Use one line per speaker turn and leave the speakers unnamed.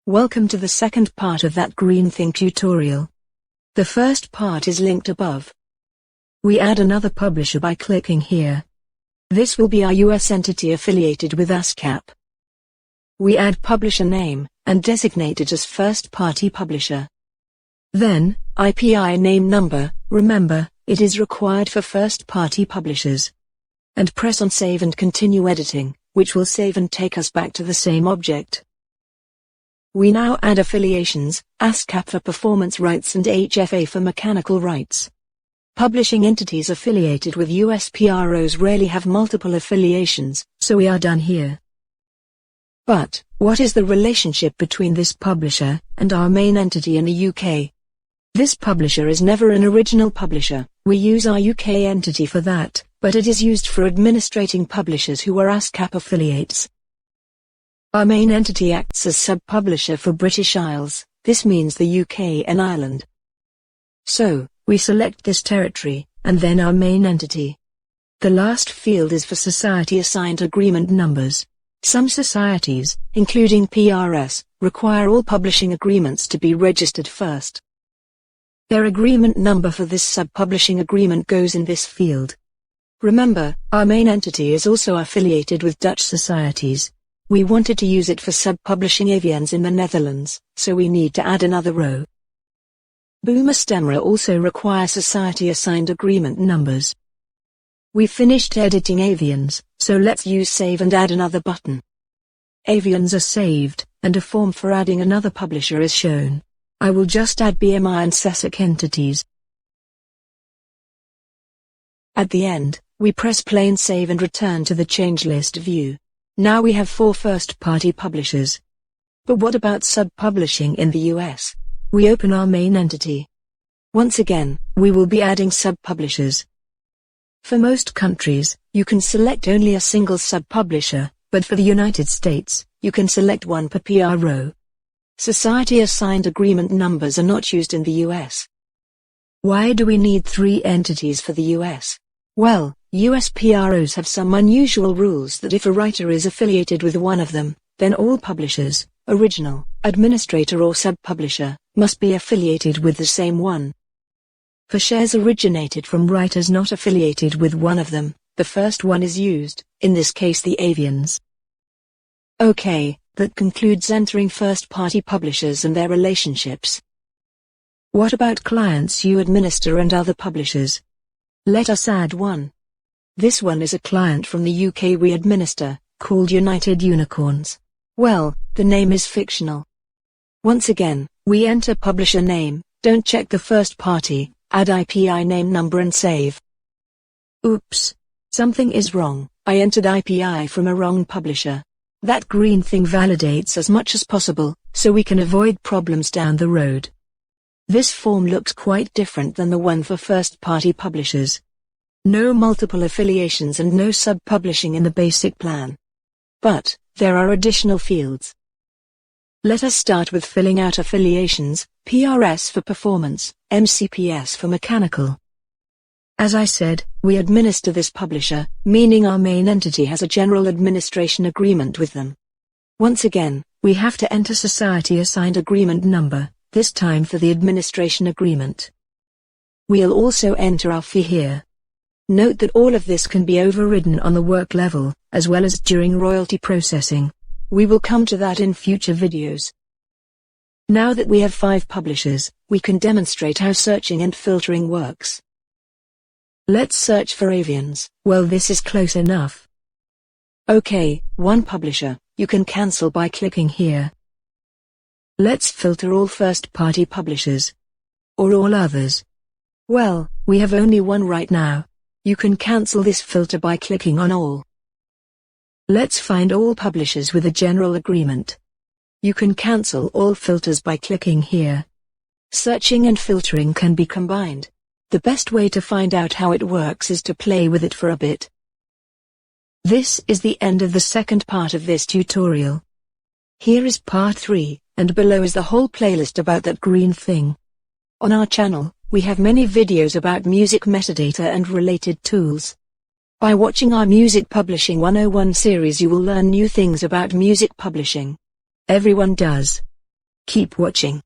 Welcome to the second part of that green thing tutorial. The first part is linked above. We add another publisher by clicking here. This will be our US entity affiliated with ASCAP. We add publisher name, and designate it as first-party publisher. Then, IPI name number, remember, it is required for first-party publishers. And press on Save and continue editing, which will save and take us back to the same object. We now add affiliations, ASCAP for performance rights and HFA for mechanical rights. Publishing entities affiliated with US PROs rarely have multiple affiliations, so we are done here. But, what is the relationship between this publisher and our main entity in the UK? This publisher is never an original publisher, we use our UK entity for that, but it is used for administrating publishers who are ASCAP affiliates. Our main entity acts as sub-publisher for British Isles, this means the UK and Ireland. So, we select this territory, and then our main entity. The last field is for society assigned agreement numbers. Some societies, including PRS, require all publishing agreements to be registered first. Their agreement number for this sub-publishing agreement goes in this field. Remember, our main entity is also affiliated with Dutch societies. We wanted to use it for sub-publishing AVNs in the Netherlands, so we need to add another row. Boomer Stemra also require society-assigned agreement numbers. We finished editing AVNs, so let's use Save and add another button. AVNs are saved, and a form for adding another publisher is shown. I will just add BMI and CESIC entities. At the end, we press play and save and return to the change list view. Now we have 4 first-party publishers. But what about sub-publishing in the US? We open our main entity. Once again, we will be adding sub-publishers. For most countries, you can select only a single sub-publisher, but for the United States, you can select one per PRO. Society-assigned agreement numbers are not used in the US. Why do we need 3 entities for the US? Well, US PROs have some unusual rules that if a writer is affiliated with one of them, then all publishers, original, administrator or sub-publisher, must be affiliated with the same one. For shares originated from writers not affiliated with one of them, the first one is used, in this case the AVNs. Okay, that concludes entering first-party publishers and their relationships. What about clients you administer and other publishers? Let us add one. This one is a client from the UK we administer, called United Unicorns. Well, the name is fictional. Once again, we enter publisher name, don't check the first party, add IPI name number and save. Oops. Something is wrong, I entered IPI from a wrong publisher. That green thing validates as much as possible, so we can avoid problems down the road. This form looks quite different than the one for first-party publishers. No multiple affiliations and no sub-publishing in the basic plan. But, there are additional fields. Let us start with filling out affiliations, PRS for performance, MCPS for mechanical. As I said, we administer this publisher, meaning our main entity has a general administration agreement with them. Once again, we have to enter society-assigned agreement number, this time for the administration agreement. We'll also enter our fee here. Note that all of this can be overridden on the work level, as well as during royalty processing. We will come to that in future videos. Now that we have 5 publishers, we can demonstrate how searching and filtering works. Let's search for AVNs. Well, this is close enough. Okay, one publisher, you can cancel by clicking here. Let's filter all first-party publishers. Or all others. Well, we have only one right now. You can cancel this filter by clicking on all. Let's find all publishers with a general agreement. You can cancel all filters by clicking here. Searching and filtering can be combined. The best way to find out how it works is to play with it for a bit. This is the end of the second part of this tutorial. Here is part 3, and below is the whole playlist about that green thing. On our channel, we have many videos about music metadata and related tools. By watching our Music Publishing 101 series you will learn new things about music publishing. Everyone does. Keep watching.